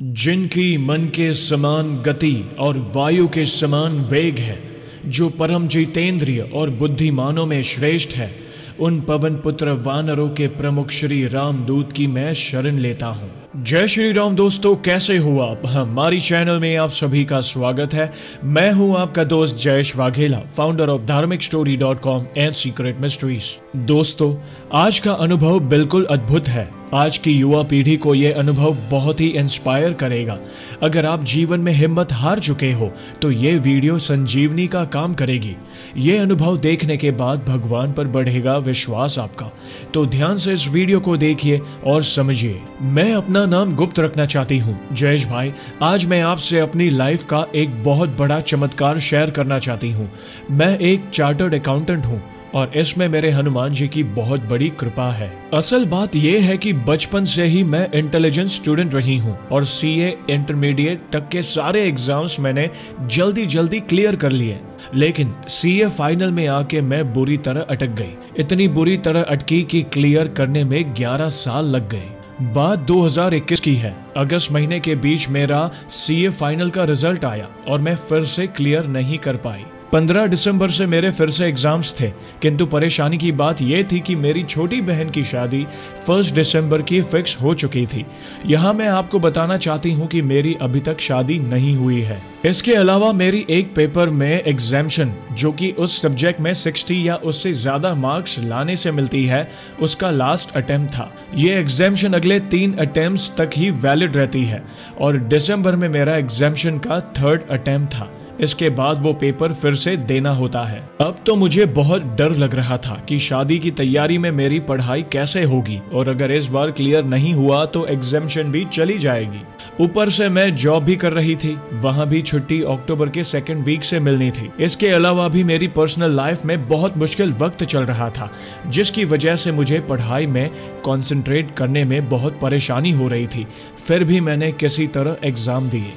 जिनकी मन के समान गति और वायु के समान वेग है, जो परम जितेंद्रिय और बुद्धिमानों में श्रेष्ठ है, उन पवन पुत्र वानरों के प्रमुख श्री रामदूत की मैं शरण लेता हूँ। जय श्री राम दोस्तों, कैसे हो आप? हमारी चैनल में आप सभी का स्वागत है। मैं हूं आपका दोस्त Jayesh Vaghela, founder of dharmikstory.com and secret mysteries. दोस्तों, आज का अनुभव बिल्कुल अद्भुत है। आज की युवा पीढ़ी को यह अनुभव बहुत ही इंस्पायर करेगा। अगर आप जीवन में हिम्मत हार चुके हो तो ये वीडियो संजीवनी का काम करेगी। ये अनुभव देखने के बाद भगवान पर बढ़ेगा विश्वास आपका। तो ध्यान से इस वीडियो को देखिए और समझिए। मैं अपना नाम गुप्त रखना चाहती हूँ जयेश भाई। आज मैं आपसे अपनी लाइफ का एक बहुत बड़ा चमत्कार शेयर करना चाहती हूँ। मैं एक चार्टर्ड अकाउंटेंट हूँ और इसमें मेरे हनुमान जी की बहुत बड़ी कृपा है। असल बात यह है कि बचपन से ही मैं इंटेलिजेंट स्टूडेंट रही हूँ और सीए इंटरमीडिएट तक के सारे एग्जाम्स मैंने जल्दी क्लियर कर लिए। लेकिन सीए फाइनल में आके मैं बुरी तरह अटक गई। इतनी बुरी तरह अटकी कि क्लियर करने में 11 साल लग गए। बात 2021 की है। अगस्त महीने के बीच मेरा सीए फाइनल का रिजल्ट आया और मैं फिर से क्लियर नहीं कर पाई। 15 दिसंबर से मेरे फिर से एग्जाम्स थे, किंतु परेशानी की बात यह थी कि मेरी छोटी बहन की शादी 1 दिसंबर की फिक्स हो चुकी थी। यहाँ मैं आपको बताना चाहती हूँ कि मेरी अभी तक शादी नहीं हुई है। इसके अलावा मेरी एक पेपर में एग्जाम्शन, जो कि उस सब्जेक्ट में 60 या उससे ज्यादा मार्क्स लाने से मिलती है, उसका लास्ट अटेम्प्ट था। ये एग्जाम्शन अगले 3 अटेम्प्ट्स तक ही वैलिड रहती है और दिसंबर में मेरा एग्जाम्शन का 3rd अटेम्प्ट था। इसके बाद वो पेपर फिर से देना होता है। अब तो मुझे बहुत डर लग रहा था कि शादी की तैयारी में मेरी पढ़ाई कैसे होगी और अगर इस बार क्लियर नहीं हुआ तो एग्जाम्शन भी चली जाएगी। ऊपर से मैं जॉब भी कर रही थी, वहां भी छुट्टी अक्टूबर के 2nd वीक से मिलनी थी। इसके अलावा भी मेरी पर्सनल लाइफ में बहुत मुश्किल वक्त चल रहा था, जिसकी वजह से मुझे पढ़ाई में कंसंट्रेट करने में बहुत परेशानी हो रही थी। फिर भी मैंने किसी तरह एग्जाम दिए,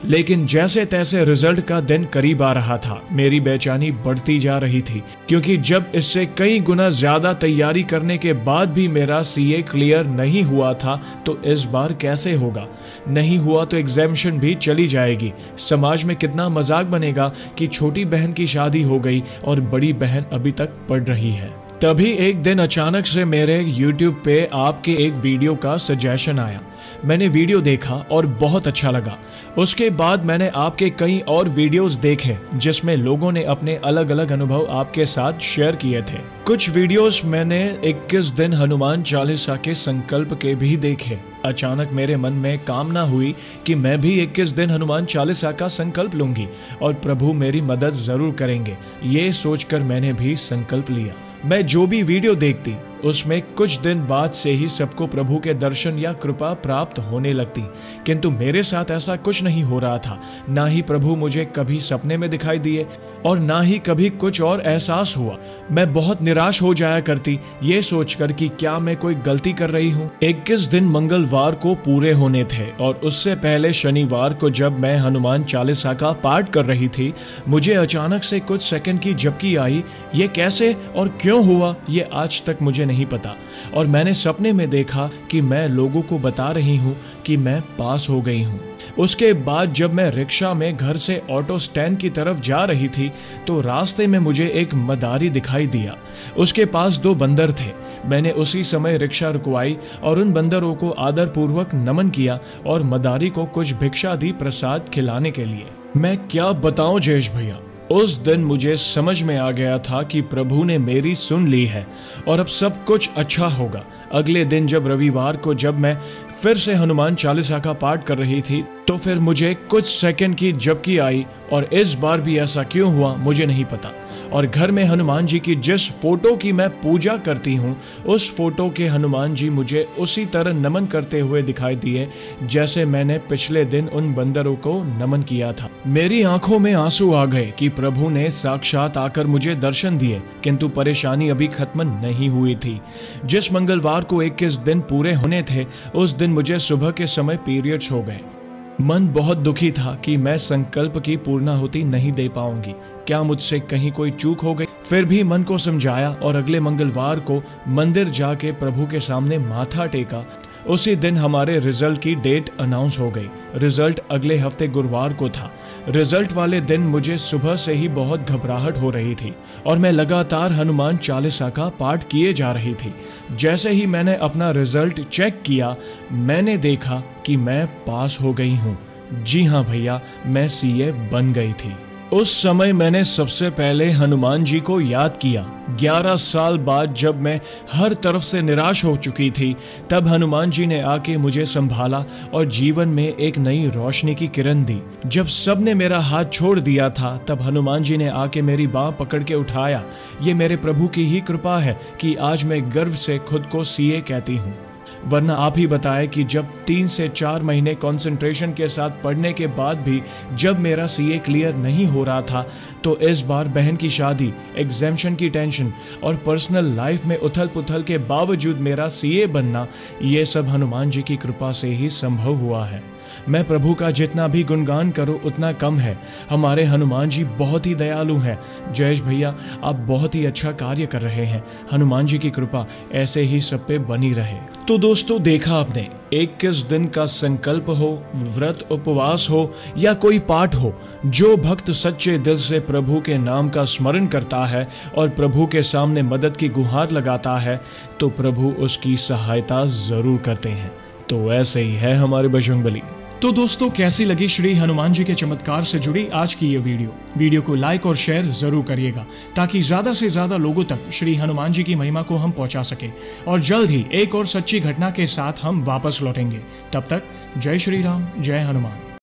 लेकिन जैसे तैसे रिजल्ट का दिन करीब आ रहा था, मेरी बेचैनी बढ़ती जा रही थी, क्योंकि जब इससे कई गुना ज्यादा तैयारी करने के बाद भी मेरा सीए क्लियर नहीं हुआ था तो इस बार कैसे होगा? नहीं हुआ तो एग्जाम्शन भी चली जाएगी। समाज में कितना मजाक बनेगा कि छोटी बहन की शादी हो गई और बड़ी बहन अभी तक पढ़ रही है। तभी एक दिन अचानक से मेरे YouTube पे आपके एक वीडियो का सजेशन आया। मैंने वीडियो देखा और बहुत अच्छा लगा। उसके बाद मैंने आपके कई और वीडियोस देखे जिसमें लोगों ने अपने अलग अलग अनुभव आपके साथ शेयर किए थे। कुछ वीडियोस मैंने 21 दिन हनुमान चालीसा के संकल्प के भी देखे। अचानक मेरे मन में कामना हुई कि मैं भी 21 दिन हनुमान चालीसा का संकल्प लूंगी और प्रभु मेरी मदद जरूर करेंगे। ये सोचकर मैंने भी संकल्प लिया। मैं जो भी वीडियो देखती उसमें कुछ दिन बाद से ही सबको प्रभु के दर्शन या कृपा प्राप्त होने लगती, किंतु मेरे साथ ऐसा कुछ नहीं हो रहा था। ना ही प्रभु मुझे कभी सपने में दिखाई दिए और ना ही कभी कुछ और एहसास हुआ। मैं बहुत निराश हो जाया करती, ये सोचकर कि क्या मैं कोई गलती कर रही हूँ। 21 दिन मंगलवार को पूरे होने थे और उससे पहले शनिवार को जब मैं हनुमान चालीसा का पाठ कर रही थी, मुझे अचानक से कुछ सेकंड की झपकी आई। ये कैसे और क्यों हुआ ये आज तक मुझे नहीं पता। और मैंने सपने में देखा कि मैं लोगों को बता रही हूँ कि मैं पास हो गई हूँ। उसके बाद जब मैं रिक्शा में घर से ऑटो स्टैंड की तरफ जा रही थी तो रास्ते में मुझे एक मदारी दिखाई दिया। उसके पास 2 बंदर थे। मैंने उसी समय रिक्शा रुकवाई और उन बंदरों को आदर पूर्वक नमन किया और मदारी को कुछ भिक्षा दी प्रसाद खिलाने के लिए। मैं क्या बताऊं जयेश भैया, उस दिन मुझे समझ में आ गया था कि प्रभु ने मेरी सुन ली है और अब सब कुछ अच्छा होगा। अगले दिन जब रविवार को जब मैं फिर से हनुमान चालीसा का पाठ कर रही थी तो फिर मुझे कुछ सेकंड की झपकी आई और इस बार भी ऐसा क्यों हुआ मुझे नहीं पता। और घर में हनुमान जी की जिस फोटो की मैं पूजा करती हूँ, उस फोटो के हनुमान जी मुझे उसी तरह नमन करते हुए दिखाई दिए जैसे मैंने पिछले दिन उन बंदरों को नमन किया था। मेरी आंखों में आंसू आ गए कि प्रभु ने साक्षात आकर मुझे दर्शन दिए, किंतु परेशानी अभी खत्म नहीं हुई थी। जिस मंगलवार को 21 दिन पूरे होने थे, उस दिन मुझे सुबह के समय पीरियड्स हो गए। मन बहुत दुखी था कि मैं संकल्प की पूर्णाहुति नहीं दे पाऊंगी। क्या मुझसे कहीं कोई चूक हो गई? फिर भी मन को समझाया और अगले मंगलवार को मंदिर जाके प्रभु के सामने माथा टेका उसी दिन हमारे रिजल्ट की डेट अनाउंस हो गई। रिजल्ट अगले हफ्ते गुरुवार को था। रिजल्ट वाले दिन मुझे सुबह से ही बहुत घबराहट हो रही थी और मैं लगातार हनुमान चालीसा का पाठ किए जा रही थी। जैसे ही मैंने अपना रिजल्ट चेक किया, मैंने देखा कि मैं पास हो गई हूँ। जी हाँ भैया, मैं सीए बन गई थी। उस समय मैंने सबसे पहले हनुमान जी को याद किया। 11 साल बाद जब मैं हर तरफ से निराश हो चुकी थी, तब हनुमान जी ने आके मुझे संभाला और जीवन में एक नई रोशनी की किरण दी। जब सबने मेरा हाथ छोड़ दिया था, तब हनुमान जी ने आके मेरी बाँह पकड़ के उठाया। ये मेरे प्रभु की ही कृपा है कि आज मैं गर्व से खुद को सीए कहती हूँ। वरना आप ही बताएं कि जब 3 से 4 महीने कंसंट्रेशन के साथ पढ़ने के बाद भी जब मेरा सीए क्लियर नहीं हो रहा था, तो इस बार बहन की शादी, एग्जामिशन की टेंशन और पर्सनल लाइफ में उथल पुथल के बावजूद मेरा सीए बनना, ये सब हनुमान जी की कृपा से ही संभव हुआ है। मैं प्रभु का जितना भी गुणगान करूं उतना कम है। हमारे हनुमान जी बहुत ही दयालु हैं। जयेश भैया, आप बहुत ही अच्छा कार्य कर रहे हैं। हनुमान जी की कृपा ऐसे ही सब पे बनी रहे। तो दोस्तों, देखा आपने, 21 दिन का संकल्प हो, व्रत उपवास हो या कोई पाठ हो, जो भक्त सच्चे दिल से प्रभु के नाम का स्मरण करता है और प्रभु के सामने मदद की गुहार लगाता है, तो प्रभु उसकी सहायता जरूर करते हैं। तो ऐसे ही है हमारे बजरंगबली। तो दोस्तों, कैसी लगी श्री हनुमान जी के चमत्कार से जुड़ी आज की ये वीडियो को लाइक और शेयर जरूर करिएगा, ताकि ज्यादा से ज्यादा लोगों तक श्री हनुमान जी की महिमा को हम पहुंचा सके। और जल्द ही एक और सच्ची घटना के साथ हम वापस लौटेंगे। तब तक जय श्री राम, जय हनुमान।